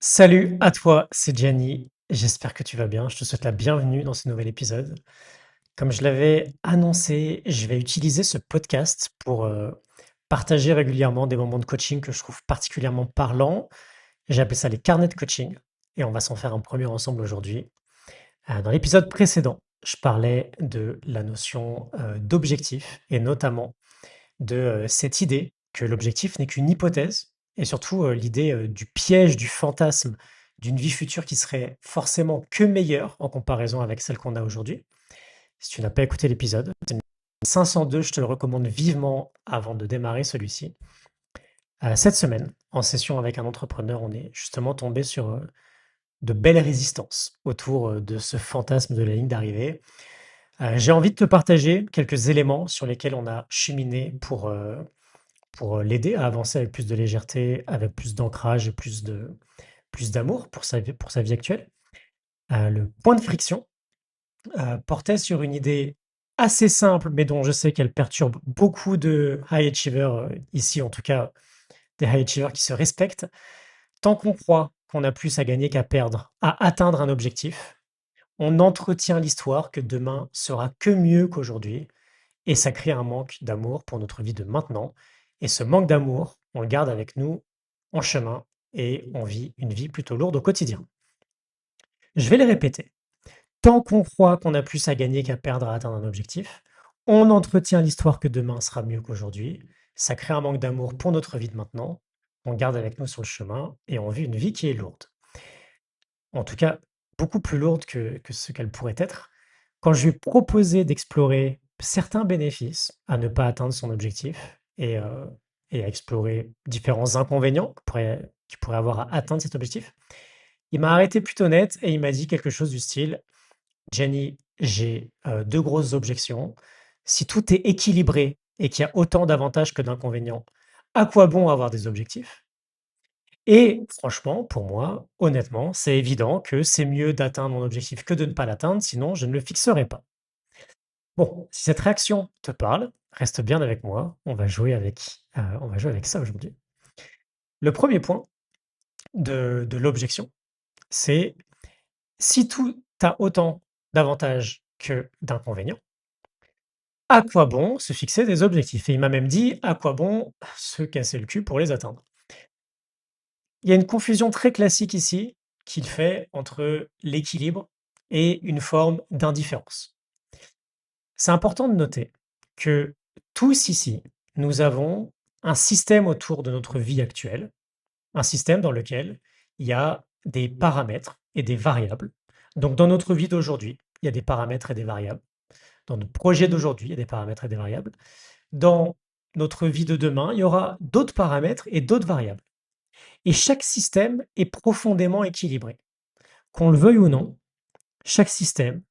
Salut à toi, c'est Gianni. J'espère que tu vas bien. Je te souhaite la bienvenue dans ce nouvel épisode. Comme je l'avais annoncé, je vais utiliser ce podcast pour partager régulièrement des moments de coaching que je trouve particulièrement parlants. J'ai appelé ça les carnets de coaching et on va s'en faire un premier ensemble aujourd'hui. Dans l'épisode précédent, je parlais de la notion d'objectif et notamment de cette idée que l'objectif n'est qu'une hypothèse et surtout l'idée du piège, du fantasme d'une vie future qui serait forcément que meilleure en comparaison avec celle qu'on a aujourd'hui. Si tu n'as pas écouté l'épisode, c'est 502, je te le recommande vivement avant de démarrer celui-ci. Cette semaine, en session avec un entrepreneur, on est justement tombé sur de belles résistances autour de ce fantasme de la ligne d'arrivée. J'ai envie de te partager quelques éléments sur lesquels on a cheminé pour l'aider à avancer avec plus de légèreté, avec plus d'ancrage et plus d'amour pour sa vie actuelle. Le point de friction portait sur une idée assez simple, mais dont je sais qu'elle perturbe beaucoup de high achievers, ici en tout cas, des high achievers qui se respectent. Tant qu'on croit qu'on a plus à gagner qu'à perdre à atteindre un objectif, on entretient l'histoire que demain sera que mieux qu'aujourd'hui, et ça crée un manque d'amour pour notre vie de maintenant. Et ce manque d'amour, on le garde avec nous en chemin et on vit une vie plutôt lourde au quotidien. Je vais les répéter. Tant qu'on croit qu'on a plus à gagner qu'à perdre à atteindre un objectif, on entretient l'histoire que demain sera mieux qu'aujourd'hui. Ça crée un manque d'amour pour notre vie de maintenant. On garde avec nous sur le chemin et on vit une vie qui est lourde. En tout cas, beaucoup plus lourde que ce qu'elle pourrait être. Quand je lui ai proposé d'explorer certains bénéfices à ne pas atteindre son objectif et à explorer différents inconvénients qu'il pourrait avoir à atteindre cet objectif, il m'a arrêté plutôt net et il m'a dit quelque chose du style: Jenny, j'ai deux grosses objections. Si tout est équilibré et qu'il y a autant d'avantages que d'inconvénients, à quoi bon avoir des objectifs? Et franchement, pour moi, honnêtement, c'est évident que c'est mieux d'atteindre mon objectif que de ne pas l'atteindre, sinon je ne le fixerai pas. Bon, si cette réaction te parle, reste bien avec moi. On va jouer avec ça aujourd'hui. Le premier point de l'objection, c'est si tout a autant d'avantages que d'inconvénients, à quoi bon se fixer des objectifs? Et il m'a même dit, à quoi bon se casser le cul pour les atteindre? Il y a une confusion très classique ici qu'il fait entre l'équilibre et une forme d'indifférence. C'est important de noter que tous ici, nous avons un système autour de notre vie actuelle, un système dans lequel il y a des paramètres et des variables. Donc dans notre vie d'aujourd'hui, il y a des paramètres et des variables. Dans notre projet d'aujourd'hui, il y a des paramètres et des variables. Dans notre vie de demain, il y aura d'autres paramètres et d'autres variables. Et chaque système est profondément équilibré. Qu'on le veuille ou non, chaque système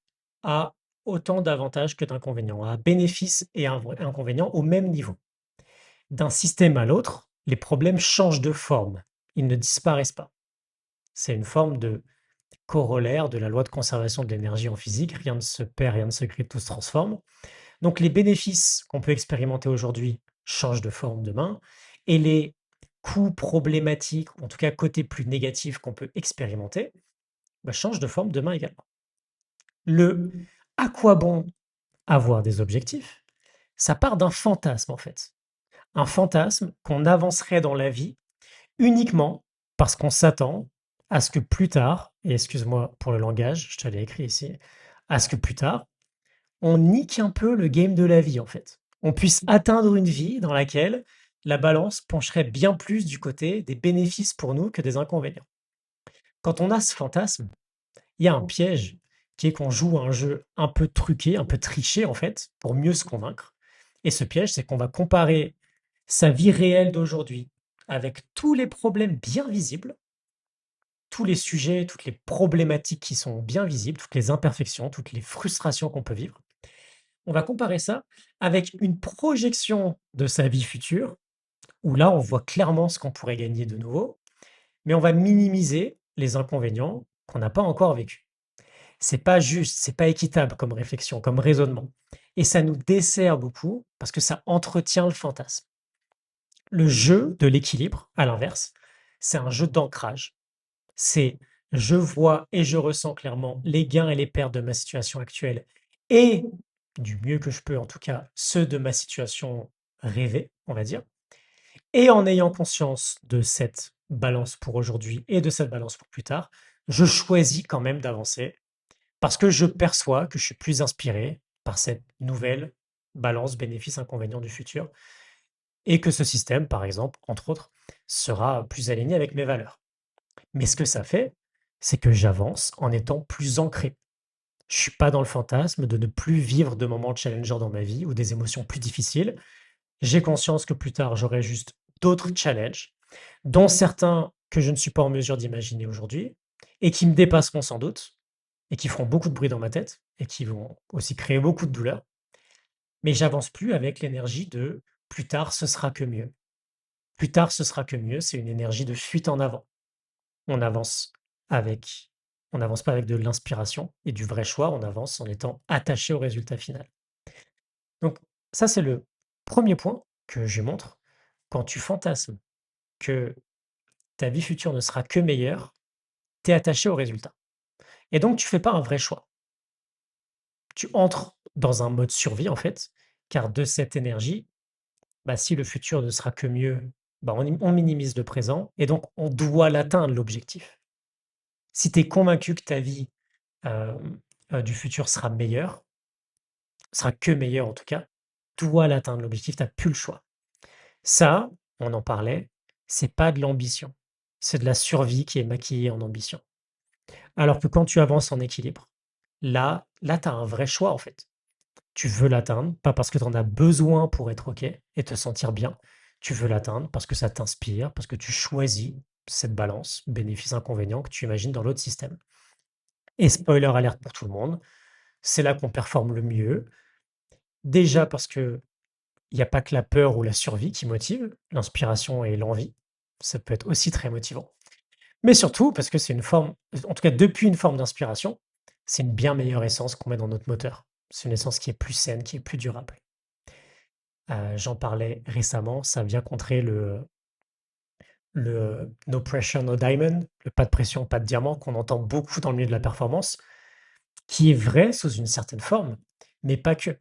a autant d'avantages que d'inconvénients, a bénéfices et inconvénients au même niveau. D'un système à l'autre, les problèmes changent de forme, ils ne disparaissent pas. C'est une forme de corollaire de la loi de conservation de l'énergie en physique, rien ne se perd, rien ne se crée, tout se transforme. Donc les bénéfices qu'on peut expérimenter aujourd'hui changent de forme demain, et les coûts problématiques, ou en tout cas côté plus négatif qu'on peut expérimenter, changent de forme demain également. Le à quoi bon avoir des objectifs, ça part d'un fantasme en fait. Un fantasme qu'on avancerait dans la vie uniquement parce qu'on s'attend à ce que plus tard, et excuse-moi pour le langage, je te l'ai écrit ici, à ce que plus tard, on nique un peu le game de la vie en fait. On puisse atteindre une vie dans laquelle la balance pencherait bien plus du côté des bénéfices pour nous que des inconvénients. Quand on a ce fantasme, il y a un piège qui est qu'on joue à un jeu un peu truqué, un peu triché en fait, pour mieux se convaincre. Et ce piège, c'est qu'on va comparer sa vie réelle d'aujourd'hui avec tous les problèmes bien visibles, tous les sujets, toutes les problématiques qui sont bien visibles, toutes les imperfections, toutes les frustrations qu'on peut vivre. On va comparer ça avec une projection de sa vie future, où là, on voit clairement ce qu'on pourrait gagner de nouveau, mais on va minimiser les inconvénients qu'on n'a pas encore vécus. C'est pas juste, c'est pas équitable comme réflexion, comme raisonnement. Et ça nous dessert beaucoup parce que ça entretient le fantasme. Le jeu de l'équilibre, à l'inverse, c'est un jeu d'ancrage. C'est je vois et je ressens clairement les gains et les pertes de ma situation actuelle et du mieux que je peux en tout cas, ceux de ma situation rêvée, on va dire. Et en ayant conscience de cette balance pour aujourd'hui et de cette balance pour plus tard, je choisis quand même d'avancer parce que je perçois que je suis plus inspiré par cette nouvelle balance bénéfice-inconvénient du futur et que ce système, par exemple, entre autres, sera plus aligné avec mes valeurs. Mais ce que ça fait, c'est que j'avance en étant plus ancré. Je suis pas dans le fantasme de ne plus vivre de moments challengeants dans ma vie ou des émotions plus difficiles. J'ai conscience que plus tard, j'aurai juste d'autres challenges, dont certains que je ne suis pas en mesure d'imaginer aujourd'hui et qui me dépasseront sans doute et qui feront beaucoup de bruit dans ma tête et qui vont aussi créer beaucoup de douleur. Mais j'avance plus avec l'énergie de plus tard, ce sera que mieux. Plus tard, ce sera que mieux. C'est une énergie de fuite en avant. On avance avec, on n'avance pas avec de l'inspiration et du vrai choix. On avance en étant attaché au résultat final. Donc, ça, c'est le premier point que je montre. Quand tu fantasmes que ta vie future ne sera que meilleure, tu es attaché au résultat. Et donc, tu fais pas un vrai choix. Tu entres dans un mode survie, en fait, car de cette énergie, bah, si le futur ne sera que mieux, bah, on minimise le présent et donc on doit l'atteindre, l'objectif. Si tu es convaincu que ta vie du futur sera meilleure, sera que meilleure en tout cas, dois l'atteindre, l'objectif, tu as plus le choix. Ça, on en parlait, c'est pas de l'ambition, c'est de la survie qui est maquillée en ambition. Alors que quand tu avances en équilibre, là, tu as un vrai choix en fait. Tu veux l'atteindre, pas parce que tu en as besoin pour être OK et te sentir bien. Tu veux l'atteindre parce que ça t'inspire, parce que tu choisis cette balance, bénéfice-inconvénient que tu imagines dans l'autre système. Et spoiler alerte pour tout le monde, c'est là qu'on performe le mieux. Déjà parce que il n'y a pas que la peur ou la survie qui motive, l'inspiration et l'envie. Ça peut être aussi très motivant. Mais surtout parce que c'est une forme, en tout cas depuis une forme d'inspiration, c'est une bien meilleure essence qu'on met dans notre moteur. C'est une essence qui est plus saine, qui est plus durable. J'en parlais récemment, ça vient contrer le no pressure, no diamond, le pas de pression, pas de diamant qu'on entend beaucoup dans le milieu de la performance, qui est vrai sous une certaine forme, mais pas que.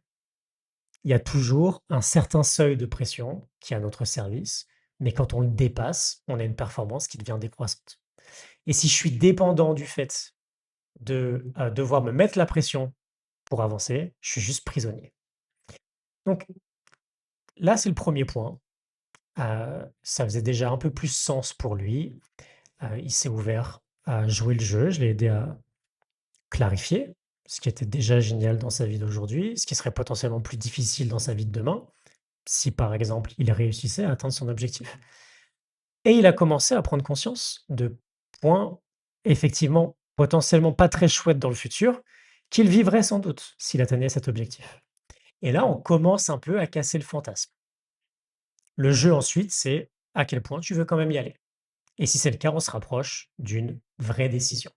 Il y a toujours un certain seuil de pression qui est à notre service, mais quand on le dépasse, on a une performance qui devient décroissante. Et si je suis dépendant du fait de devoir me mettre la pression pour avancer, je suis juste prisonnier. Donc là, c'est le premier point. Ça faisait déjà un peu plus sens pour lui. Il s'est ouvert à jouer le jeu. Je l'ai aidé à clarifier ce qui était déjà génial dans sa vie d'aujourd'hui, ce qui serait potentiellement plus difficile dans sa vie de demain, si par exemple il réussissait à atteindre son objectif. Et il a commencé à prendre conscience de points effectivement potentiellement pas très chouettes dans le futur, qu'il vivrait sans doute s'il atteignait cet objectif. Et là, on commence un peu à casser le fantasme. Le jeu ensuite, c'est à quel point tu veux quand même y aller. Et si c'est le cas, on se rapproche d'une vraie décision.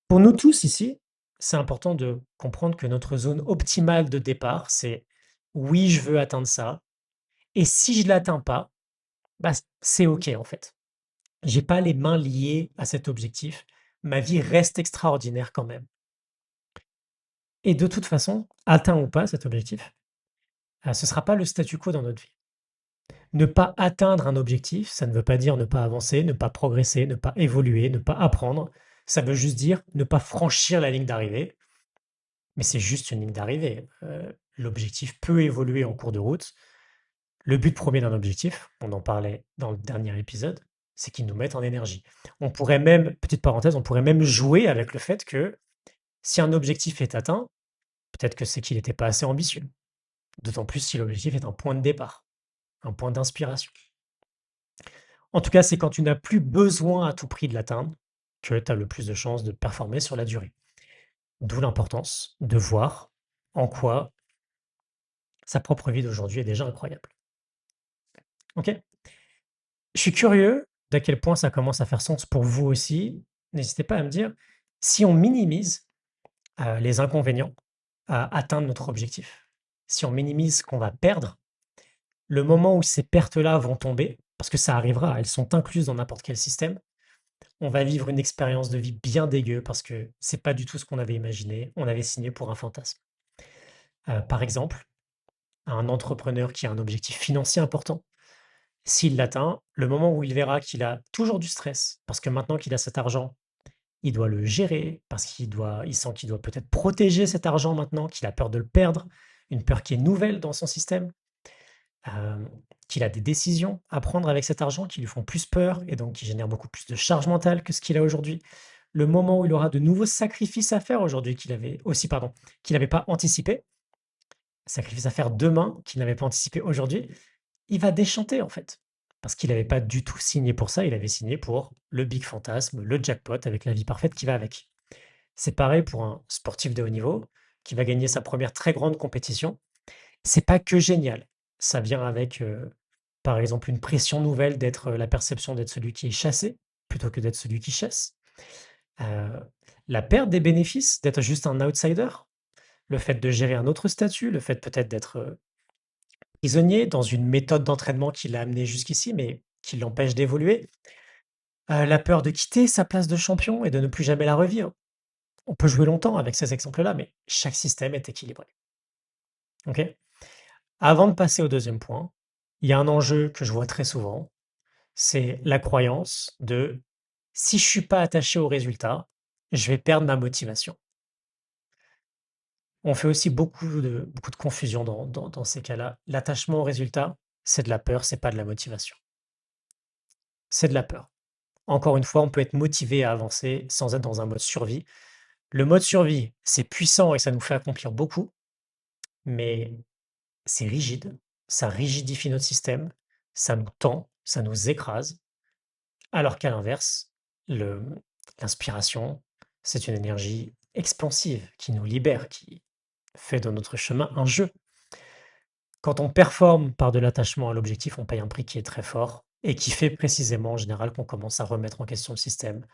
Pour nous tous ici, c'est important de comprendre que notre zone optimale de départ, c'est oui, je veux atteindre ça. Et si je ne l'atteins pas, bah, c'est OK en fait. J'ai pas les mains liées à cet objectif. Ma vie reste extraordinaire quand même. Et de toute façon, atteint ou pas cet objectif, ce ne sera pas le statu quo dans notre vie. Ne pas atteindre un objectif, ça ne veut pas dire ne pas avancer, ne pas progresser, ne pas évoluer, ne pas apprendre. Ça veut juste dire ne pas franchir la ligne d'arrivée. Mais c'est juste une ligne d'arrivée. L'objectif peut évoluer en cours de route. Le but premier d'un objectif, on en parlait dans le dernier épisode, c'est qu'il nous mette en énergie. On pourrait même, petite parenthèse, on pourrait même jouer avec le fait que si un objectif est atteint, peut-être que c'est qu'il n'était pas assez ambitieux. D'autant plus si l'objectif est un point de départ, un point d'inspiration. En tout cas, c'est quand tu n'as plus besoin à tout prix de l'atteindre que tu as le plus de chances de performer sur la durée. D'où l'importance de voir en quoi sa propre vie d'aujourd'hui est déjà incroyable. Ok. Je suis curieux d'à quel point ça commence à faire sens pour vous aussi. N'hésitez pas à me dire si on minimise les inconvénients à atteindre notre objectif, si on minimise ce qu'on va perdre, le moment où ces pertes-là vont tomber, parce que ça arrivera, elles sont incluses dans n'importe quel système, On va vivre une expérience de vie bien dégueu parce que c'est pas du tout ce qu'on avait imaginé. On avait signé pour un fantasme. Par exemple, un entrepreneur qui a un objectif financier important, s'il l'atteint, le moment où il verra qu'il a toujours du stress, parce que maintenant qu'il a cet argent, il doit le gérer, parce il sent qu'il doit peut-être protéger cet argent maintenant, qu'il a peur de le perdre, une peur qui est nouvelle dans son système, hem, qu'il a des décisions à prendre avec cet argent qui lui font plus peur et donc qui génèrent beaucoup plus de charge mentale que ce qu'il a aujourd'hui. Le moment où il aura de nouveaux sacrifices à faire aujourd'hui qu'il n'avait pas anticipé, sacrifices à faire demain qu'il n'avait pas anticipé aujourd'hui, il va déchanter en fait. Parce qu'il n'avait pas du tout signé pour ça, il avait signé pour le big fantasme, le jackpot avec la vie parfaite qui va avec. C'est pareil pour un sportif de haut niveau qui va gagner sa première très grande compétition. C'est pas que génial. Ça vient avec, par exemple, une pression nouvelle d'être, la perception d'être celui qui est chassé plutôt que d'être celui qui chasse. Heu, la perte des bénéfices, d'être juste un outsider, le fait de gérer un autre statut, le fait peut-être d'être, prisonnier dans une méthode d'entraînement qui l'a amené jusqu'ici, mais qui l'empêche d'évoluer. La peur de quitter sa place de champion et de ne plus jamais la revivre. On peut jouer longtemps avec ces exemples-là, mais chaque système est équilibré. OK? Avant de passer au deuxième point, il y a un enjeu que je vois très souvent, c'est la croyance de: «Si je suis pas attaché au résultat, je vais perdre ma motivation». On fait aussi beaucoup de confusion dans ces cas-là. L'attachement au résultat, c'est de la peur, c'est pas de la motivation. C'est de la peur. Encore une fois, on peut être motivé à avancer sans être dans un mode survie. Le mode survie, c'est puissant et ça nous fait accomplir beaucoup, mais c'est rigide, ça rigidifie notre système, ça nous tend, ça nous écrase, alors qu'à l'inverse, le l'inspiration, c'est une énergie expansive qui nous libère, qui fait de notre chemin un jeu. Quand on performe par de l'attachement à l'objectif, on paye un prix qui est très fort et qui fait précisément en général qu'on commence à remettre en question le système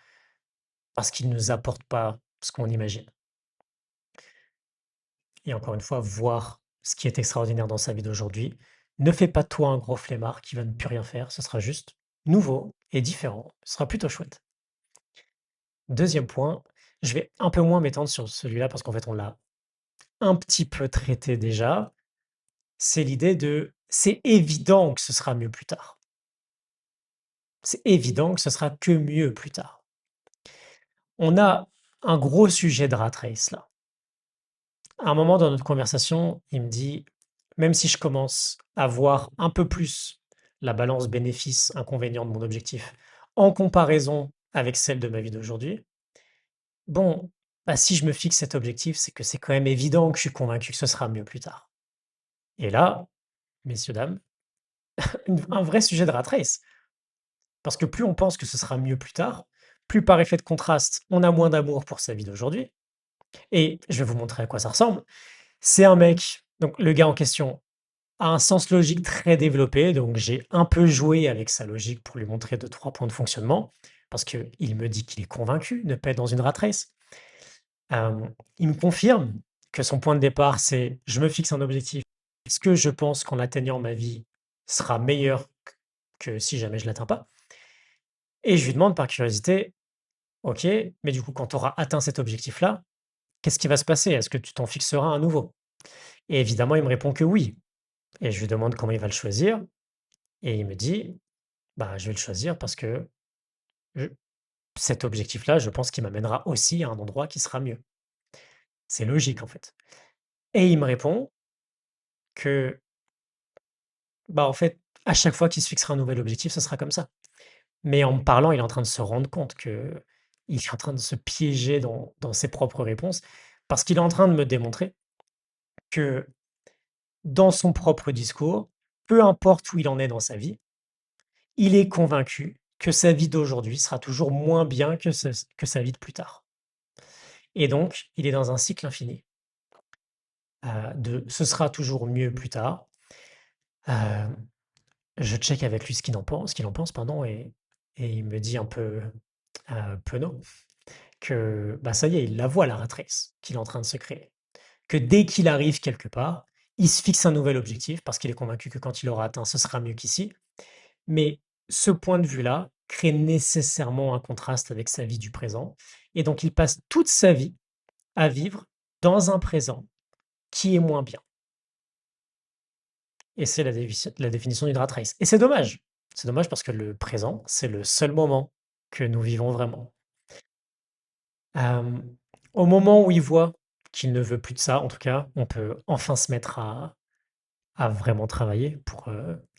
parce qu'il ne nous apporte pas ce qu'on imagine. Et encore une fois, voir ce qui est extraordinaire dans sa vie d'aujourd'hui ne fait pas de toi un gros flemmard qui va ne plus rien faire, ce sera juste nouveau et différent, ce sera plutôt chouette. Deuxième point, je vais un peu moins m'étendre sur celui-là parce qu'en fait on l'a un petit peu traité déjà, c'est l'idée de: «C'est évident que ce sera mieux plus tard. C'est évident que ce sera que mieux plus tard». On a un gros sujet de rat race là. À un moment dans notre conversation, il me dit: «Même si je commence à voir un peu plus la balance bénéfice-inconvénient de mon objectif en comparaison avec celle de ma vie d'aujourd'hui, bon, bah, si je me fixe cet objectif, c'est que c'est quand même évident que je suis convaincu que ce sera mieux plus tard». Et là, messieurs, dames, un vrai sujet de rat race. Parce que plus on pense que ce sera mieux plus tard, plus par effet de contraste, on a moins d'amour pour sa vie d'aujourd'hui. Et je vais vous montrer à quoi ça ressemble. C'est un mec, donc le gars en question a un sens logique très développé, donc j'ai un peu joué avec sa logique pour lui montrer deux, trois points de fonctionnement, parce qu'il me dit qu'il est convaincu de ne pas être dans une rat race. Il me confirme que son point de départ, c'est je me fixe un objectif. Est-ce que je pense qu'en atteignant ma vie sera meilleur que si jamais je l'atteins pas? Et je lui demande par curiosité, ok, mais du coup, quand tu auras atteint cet objectif-là, qu'est-ce qui va se passer? Est-ce que tu t'en fixeras un nouveau? Et évidemment, il me répond que oui. Et je lui demande comment il va le choisir. Et il me dit, bah, je vais le choisir parce que je- cet objectif-là, je pense qu'il m'amènera aussi à un endroit qui sera mieux. C'est logique, en fait. Et il me répond que, bah, en fait, à chaque fois qu'il se fixera un nouvel objectif, ce sera comme ça. Mais en me parlant, il est en train de se rendre compte que il est en train de se piéger dans ses propres réponses parce qu'il est en train de me démontrer que dans son propre discours, peu importe où il en est dans sa vie, il est convaincu que sa vie d'aujourd'hui sera toujours moins bien que sa vie de plus tard. Et donc, il est dans un cycle infini de ce sera toujours mieux plus tard. Euh, je check avec lui ce qu'il en pense, pardon, et il me dit un peu penaud que bah ça y est, il la voit la rat race qu'il est en train de se créer. Que dès qu'il arrive quelque part, il se fixe un nouvel objectif parce qu'il est convaincu que quand il aura atteint, ce sera mieux qu'ici. Mais ce point de vue-là, crée nécessairement un contraste avec sa vie du présent. Et donc, il passe toute sa vie à vivre dans un présent qui est moins bien. Et c'est la définition d'une rat race. Et c'est dommage. C'est dommage parce que le présent, c'est le seul moment que nous vivons vraiment. Hem, Au moment où il voit qu'il ne veut plus de ça, en tout cas, on peut enfin se mettre à vraiment travailler pour,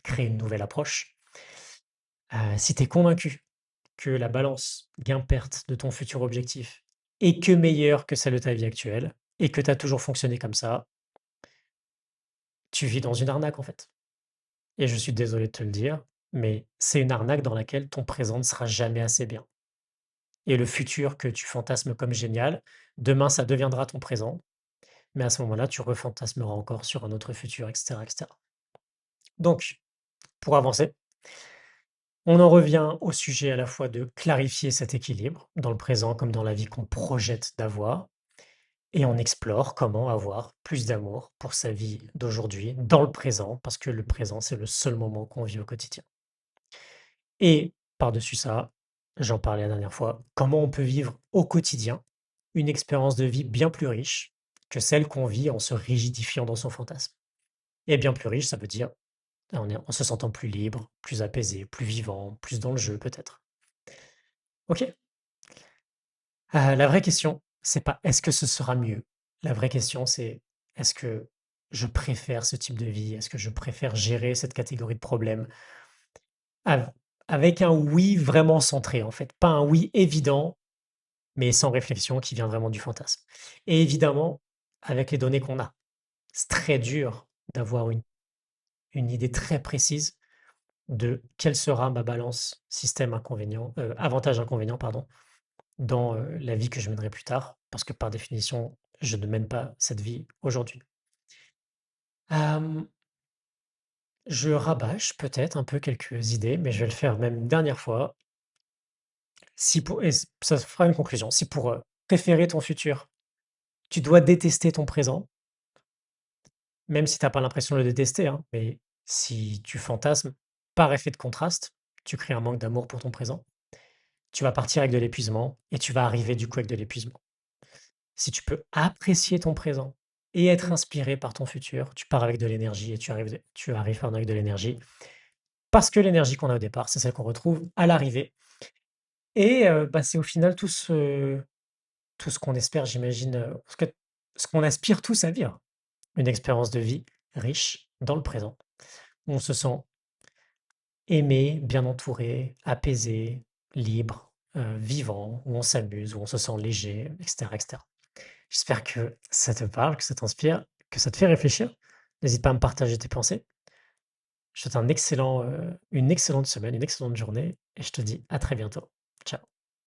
créer une nouvelle approche. Si tu es convaincu que la balance gain-perte de ton futur objectif est que meilleure que celle de ta vie actuelle et que tu as toujours fonctionné comme ça, tu vis dans une arnaque, en fait. Et je suis désolé de te le dire, mais c'est une arnaque dans laquelle ton présent ne sera jamais assez bien. Et le futur que tu fantasmes comme génial, demain, ça deviendra ton présent, mais à ce moment-là, tu refantasmeras encore sur un autre futur, et cetera, et cetera. Donc, pour avancer, on en revient au sujet à la fois de clarifier cet équilibre, dans le présent comme dans la vie qu'on projette d'avoir, et on explore comment avoir plus d'amour pour sa vie d'aujourd'hui, dans le présent, parce que le présent, c'est le seul moment qu'on vit au quotidien. Et par-dessus ça, j'en parlais la dernière fois, comment on peut vivre au quotidien une expérience de vie bien plus riche que celle qu'on vit en se rigidifiant dans son fantasme. Et bien plus riche, ça veut dire en se sentant plus libre, plus apaisé, plus vivant, plus dans le jeu peut-être. Ok. La vraie question, c'est pas est-ce que ce sera mieux. La vraie question, c'est est-ce que je préfère ce type de vie? Est-ce que je préfère gérer cette catégorie de problèmes Av- avec un oui vraiment centré en fait, pas un oui évident mais sans réflexion, qui vient vraiment du fantasme. Et évidemment, avec les données qu'on a, c'est très dur d'avoir une idée très précise de quelle sera ma balance système inconvénient, avantage-inconvénient, pardon, dans la vie que je mènerai plus tard, parce que par définition, je ne mène pas cette vie aujourd'hui. Euh, je rabâche peut-être un peu quelques idées, mais je vais le faire même une dernière fois. Si pour, et ça fera une conclusion. Si pour préférer ton futur, tu dois détester ton présent, même si tu as pas l'impression de le détester, hein, mais si tu fantasmes par effet de contraste, tu crées un manque d'amour pour ton présent, tu vas partir avec de l'épuisement et tu vas arriver du coup avec de l'épuisement. Si tu peux apprécier ton présent et être inspiré par ton futur, tu pars avec de l'énergie et tu arrives pardon, avec de l'énergie parce que l'énergie qu'on a au départ, c'est celle qu'on retrouve à l'arrivée. Et bah, c'est au final tout ce qu'on espère, j'imagine, ce qu'on aspire tous à vivre. Une expérience de vie riche dans le présent, où on se sent aimé, bien entouré, apaisé, libre, vivant, où on s'amuse, où on se sent léger, etc., etc. J'espère que ça te parle, que ça t'inspire, que ça te fait réfléchir. N'hésite pas à me partager tes pensées. Je te souhaite une excellente semaine, une excellente journée et je te dis à très bientôt. Ciao.